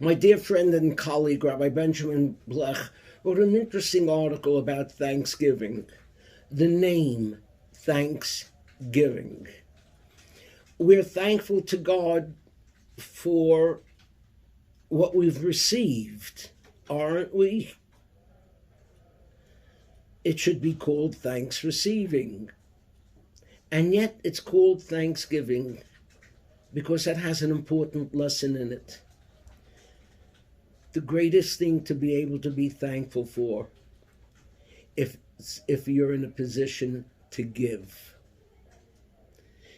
My dear friend and colleague, Rabbi Benjamin Blech, wrote an interesting article about Thanksgiving. The name, Thanksgiving. We're thankful to God for what we've received, aren't we? It should be called thanks receiving. And yet it's called Thanksgiving because it has an important lesson in it. The greatest thing to be able to be thankful for if you're in a position to give.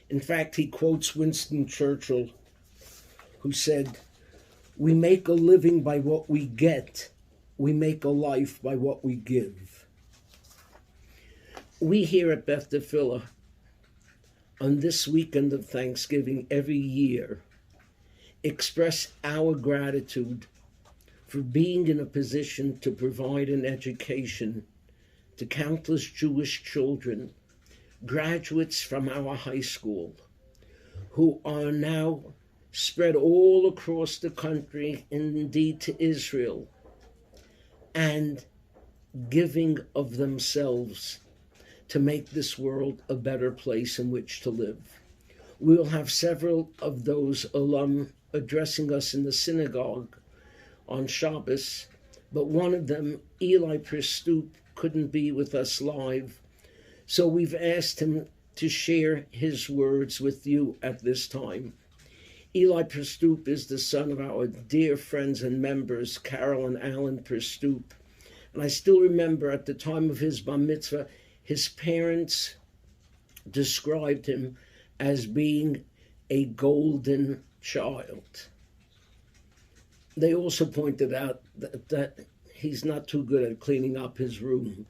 In fact, he quotes Winston Churchill, who said, "We make a living by what we get. We make a life by what we give." We here at Beth Tfiloh, on this weekend of Thanksgiving every year, express our gratitude for being in a position to provide an education to countless Jewish children, graduates from our high school, who are now spread all across the country and indeed to Israel, and giving of themselves to make this world a better place in which to live. We will have several of those alum addressing us in the synagogue on Shabbos, but one of them, Eli Pristoop, couldn't be with us live, so we've asked him to share his words with you at this time. Eli Pristoop is the son of our dear friends and members, Carol and Alan Pristoop, and I still remember at the time of his bar mitzvah, his parents described him as being a golden child. They also pointed out that he's not too good at cleaning up his room,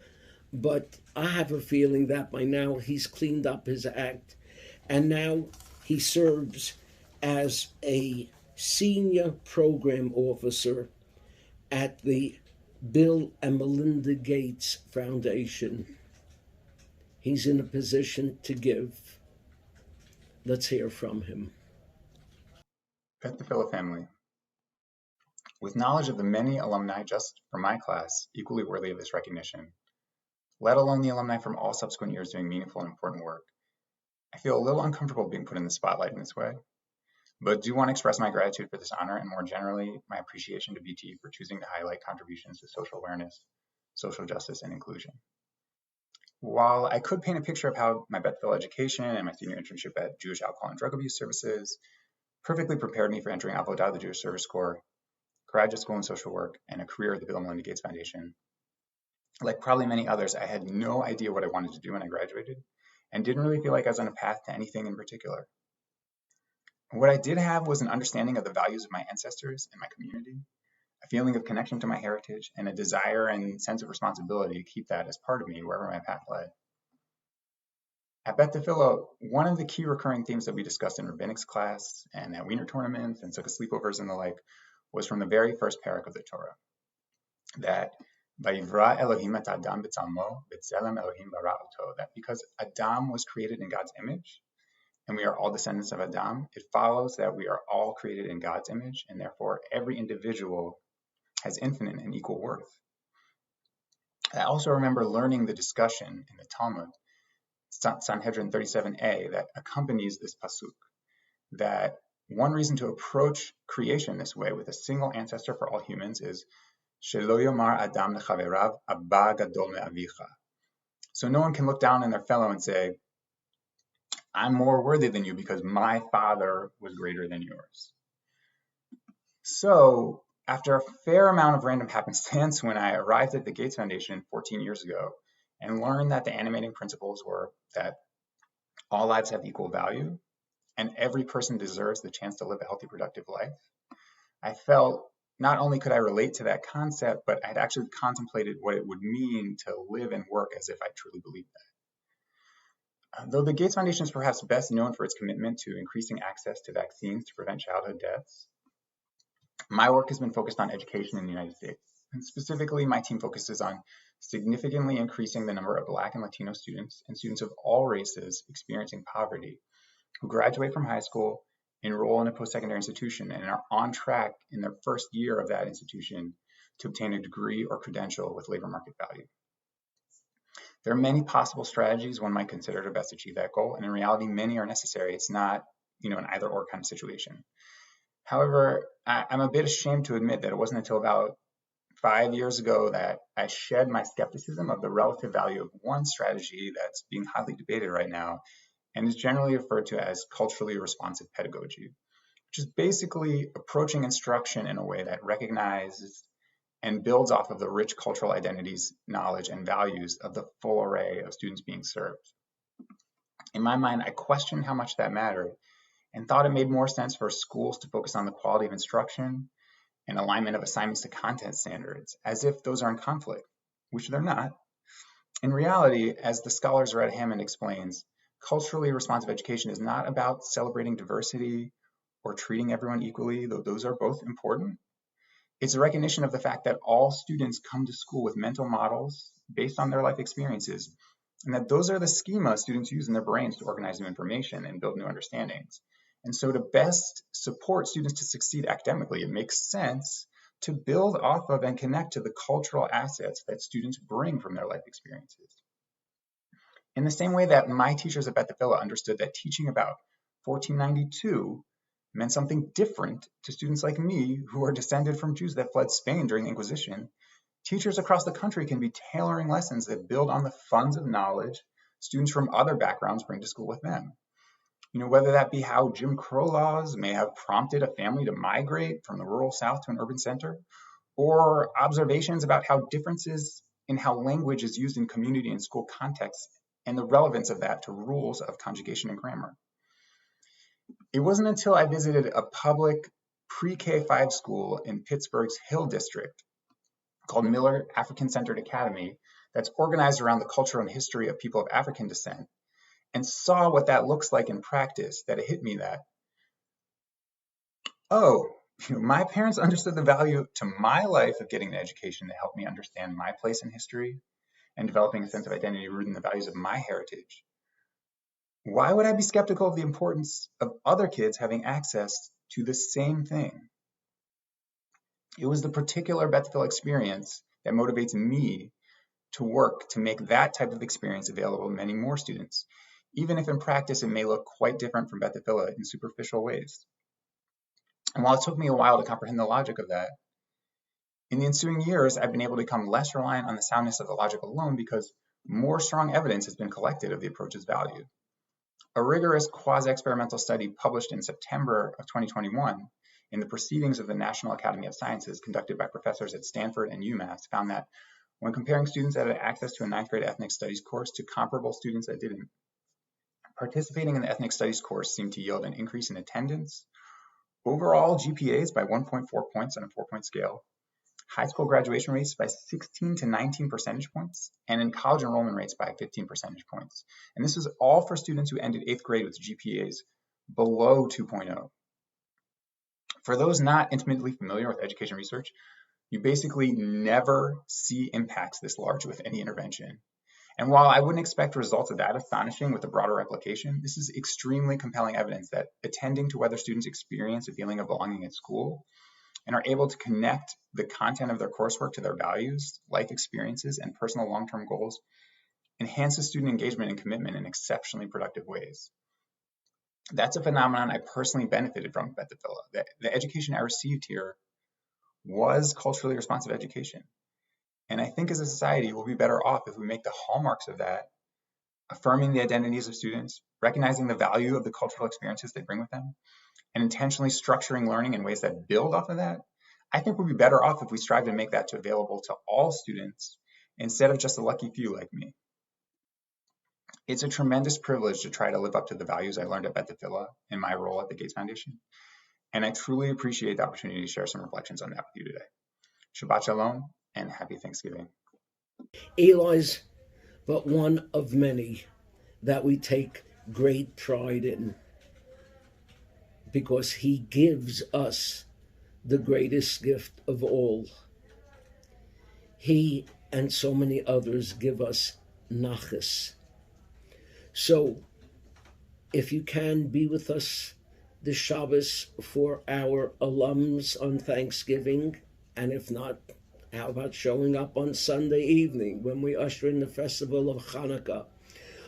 but I have a feeling that by now he's cleaned up his act, and now he serves as a senior program officer at the Bill and Melinda Gates Foundation. He's in a position to give. Let's hear from him. Beth Tfiloh family. With knowledge of the many alumni just from my class equally worthy of this recognition, let alone the alumni from all subsequent years doing meaningful and important work, I feel a little uncomfortable being put in the spotlight in this way, but do want to express my gratitude for this honor and more generally, my appreciation to BT for choosing to highlight contributions to social awareness, social justice, and inclusion. While I could paint a picture of how my Beth Tfiloh education and my senior internship at Jewish Alcohol and Drug Abuse Services perfectly prepared me for entering Avodah, the Jewish Service Corps, graduate school in social work, and a career at the Bill and Melinda Gates Foundation, like probably many others, I had no idea what I wanted to do when I graduated and didn't really feel like I was on a path to anything in particular. What I did have was an understanding of the values of my ancestors and my community, a feeling of connection to my heritage, and a desire and sense of responsibility to keep that as part of me wherever my path led. At Beth Tfiloh, one of the key recurring themes that we discussed in rabbinics class and at Wiener tournaments and sukkah sleepovers and the like was from the very first parak of the Torah, that Vayivra Elohim et Adam b'tzalmo b'tzelem Elohim bara oto, that because Adam was created in God's image, and we are all descendants of Adam, it follows that we are all created in God's image, and therefore every individual has infinite and equal worth. I also remember learning the discussion in the Talmud, Sanhedrin 37a, that accompanies this pasuk, that one reason to approach creation this way with a single ancestor for all humans is Shelo yomar Adam lechaverav abba gadol me'avicha. So no one can look down on their fellow and say, I'm more worthy than you because my father was greater than yours. So after a fair amount of random happenstance, when I arrived at the Gates Foundation 14 years ago and learned that the animating principles were that all lives have equal value and every person deserves the chance to live a healthy, productive life, I felt not only could I relate to that concept, but I'd actually contemplated what it would mean to live and work as if I truly believed that. Though the Gates Foundation is perhaps best known for its commitment to increasing access to vaccines to prevent childhood deaths, my work has been focused on education in the United States. And specifically, my team focuses on significantly increasing the number of Black and Latino students and students of all races experiencing poverty who graduate from high school enroll in a post-secondary institution, and are on track in their first year of that institution to obtain a degree or credential with labor market value. There are many possible strategies one might consider to best achieve that goal, and in reality, many are necessary. It's not, an either-or kind of situation. However, I'm a bit ashamed to admit that it wasn't until about 5 years ago that I shed my skepticism of the relative value of one strategy that's being highly debated right now and is generally referred to as culturally responsive pedagogy, which is basically approaching instruction in a way that recognizes and builds off of the rich cultural identities, knowledge, and values of the full array of students being served. In my mind, I questioned how much that mattered and thought it made more sense for schools to focus on the quality of instruction and alignment of assignments to content standards, as if those are in conflict, which they're not. In reality, as the scholar Zaretta Hammond explains, culturally responsive education is not about celebrating diversity or treating everyone equally, though those are both important. It's a recognition of the fact that all students come to school with mental models based on their life experiences, and that those are the schema students use in their brains to organize new information and build new understandings. And so to best support students to succeed academically, it makes sense to build off of and connect to the cultural assets that students bring from their life experiences. In the same way that my teachers at Beth Tfiloh understood that teaching about 1492 meant something different to students like me who are descended from Jews that fled Spain during the Inquisition, teachers across the country can be tailoring lessons that build on the funds of knowledge students from other backgrounds bring to school with them. Whether that be how Jim Crow laws may have prompted a family to migrate from the rural South to an urban center, or observations about how differences in how language is used in community and school contexts and the relevance of that to rules of conjugation and grammar. It wasn't until I visited a public pre-K-5 school in Pittsburgh's Hill District called Miller African Centered Academy that's organized around the culture and history of people of African descent, and saw what that looks like in practice, that it hit me that, my parents understood the value to my life of getting an education that helped me understand my place in history and developing a sense of identity rooted in the values of my heritage. Why would I be skeptical of the importance of other kids having access to the same thing? It was the particular Beth Tfiloh experience that motivates me to work to make that type of experience available to many more students, even if in practice it may look quite different from Beth Tfiloh in superficial ways. And while it took me a while to comprehend the logic of that, in the ensuing years, I've been able to become less reliant on the soundness of the logic alone because more strong evidence has been collected of the approach's value. A rigorous quasi-experimental study published in September of 2021 in the Proceedings of the National Academy of Sciences conducted by professors at Stanford and UMass found that when comparing students that had access to a 9th grade ethnic studies course to comparable students that didn't, participating in the ethnic studies course seemed to yield an increase in attendance, overall GPAs by 1.4 points on a 4-point scale, high school graduation rates by 16 to 19 percentage points, and in college enrollment rates by 15 percentage points. And this was all for students who ended 8th grade with GPAs below 2.0. For those not intimately familiar with education research, you basically never see impacts this large with any intervention. And while I wouldn't expect results of that astonishing with a broader replication, this is extremely compelling evidence that attending to whether students experience a feeling of belonging at school and are able to connect the content of their coursework to their values, life experiences, and personal long-term goals enhances student engagement and commitment in exceptionally productive ways. That's a phenomenon I personally benefited from at Beth Tfiloh. The education I received here was culturally responsive education. And I think as a society, we'll be better off if we make the hallmarks of that, affirming the identities of students, recognizing the value of the cultural experiences they bring with them, and intentionally structuring learning in ways that build off of that. I think we'll be better off if we strive to make that available to all students instead of just a lucky few like me. It's a tremendous privilege to try to live up to the values I learned at Beth Tfiloh in my role at the Gates Foundation. And I truly appreciate the opportunity to share some reflections on that with you today. Shabbat Shalom and happy Thanksgiving. Eli's but one of many that we take great pride in because he gives us the greatest gift of all. He and so many others give us nachas. So if you can be with us the Shabbos for our alums on Thanksgiving, and if not, how about showing up on Sunday evening when we usher in the festival of Chanukah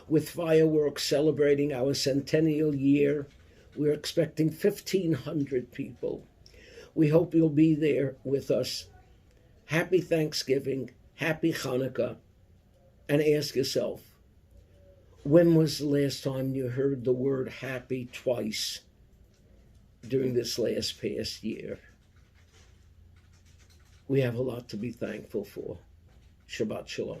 with fireworks celebrating our centennial year? We're expecting 1,500 people. We hope you'll be there with us. Happy Thanksgiving, happy Chanukah, and ask yourself, when was the last time you heard the word happy twice during this last past year? We have a lot to be thankful for. Shabbat Shalom.